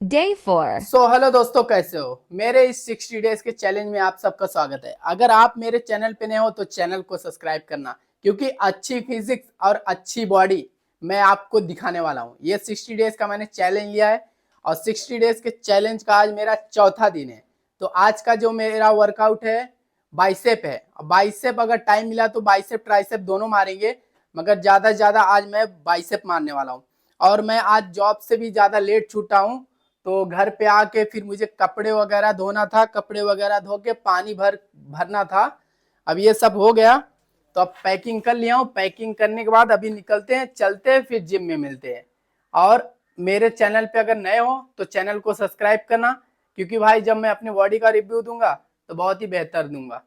Day 4. Hello दोस्तों, कैसे हो? मेरे इस 60 डेज के चैलेंज में आप सबका स्वागत है। अगर आप मेरे चैनल पे नए हो तो चैनल को सब्सक्राइब करना, क्योंकि अच्छी फिजिक्स और अच्छी बॉडी मैं आपको दिखाने वाला हूँ। ये 60 डेज का मैंने चैलेंज लिया है और 60 डेज के चैलेंज का आज मेरा चौथा दिन है। तो आज का जो मेरा वर्कआउट है बाइसेप है। बाइसेप अगर टाइम मिला तो बाइसेप ट्राइसेप दोनों मारेंगे, मगर ज्यादा से ज्यादा आज मैं बाइसेप मारने वाला हूँ। और मैं आज जॉब से भी ज्यादा लेट छूटा हूँ, तो घर पे आके फिर मुझे कपड़े वगैरह धोना था, कपड़े वगैरह धो के पानी भरना था। अब ये सब हो गया तो अब पैकिंग कर लिया हूँ। पैकिंग करने के बाद अभी निकलते हैं, चलते हैं, फिर जिम में मिलते हैं। और मेरे चैनल पे अगर नए हो तो चैनल को सब्सक्राइब करना, क्योंकि भाई जब मैं अपनी बॉडी का रिव्यू दूंगा तो बहुत ही बेहतर दूंगा।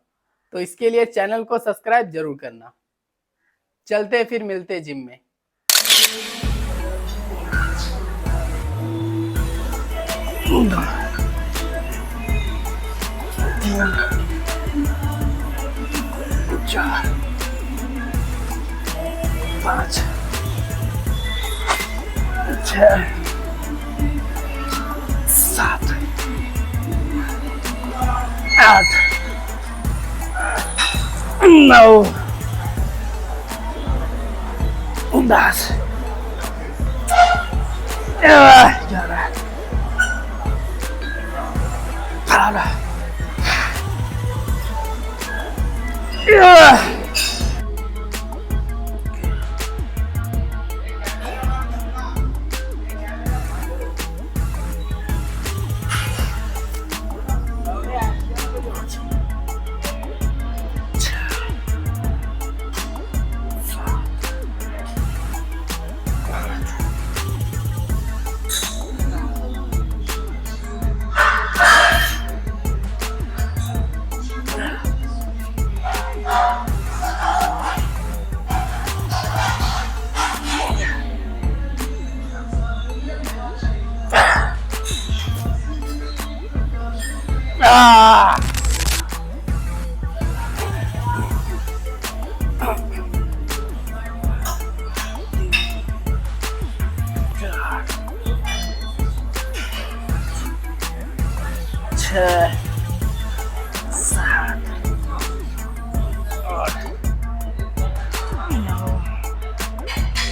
तो इसके लिए चैनल को सब्सक्राइब जरूर करना। चलते हैं, फिर मिलते हैं जिम में। चार, पाँच, छः, सात, आठ, 9, 10, 11, 12, छः, सात, आठ, 9, 10,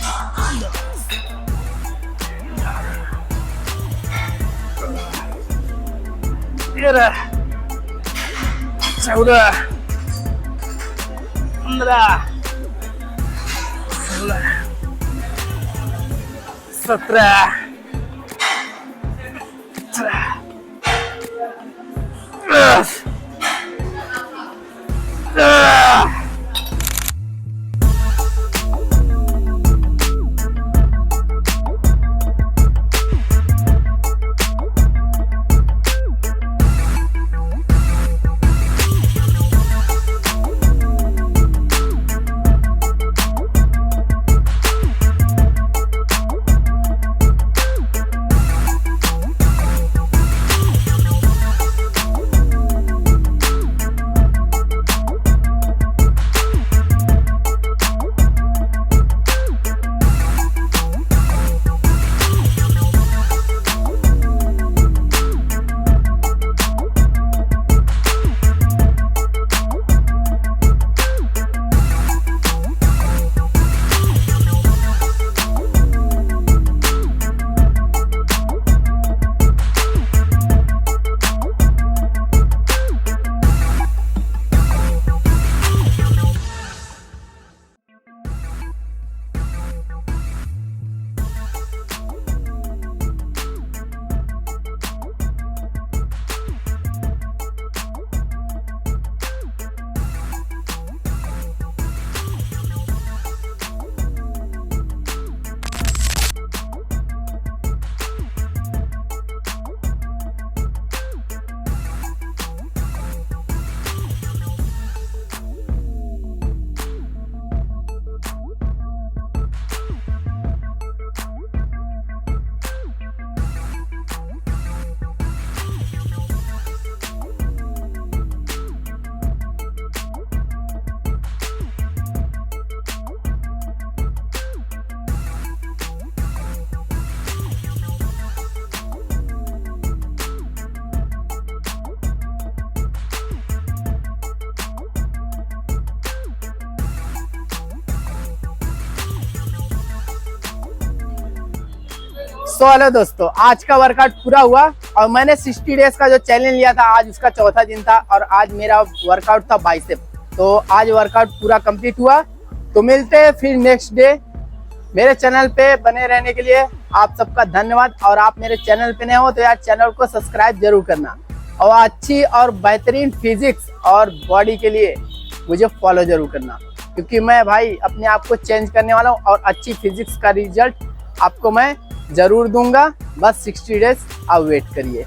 11, 14, 15, 16, 17, 18, सो हेलो दोस्तों, आज का वर्कआउट पूरा हुआ और मैंने 60 डेज का जो चैलेंज लिया था, आज उसका चौथा दिन था और आज मेरा वर्कआउट था बाइसेप। तो आज वर्कआउट पूरा कंप्लीट हुआ। तो मिलते हैं फिर नेक्स्ट डे। मेरे चैनल पे बने रहने के लिए आप सबका धन्यवाद। और आप मेरे चैनल पे नए हो तो यार चैनल को सब्सक्राइब जरूर करना और अच्छी और बेहतरीन फिजिक्स और बॉडी के लिए मुझे फॉलो जरूर करना, क्योंकि मैं भाई अपने आप को चेंज करने वाला हूँ और अच्छी फिजिक्स का रिजल्ट आपको मैं जरूर दूंगा। बस 60 डेज आप वेट करिए।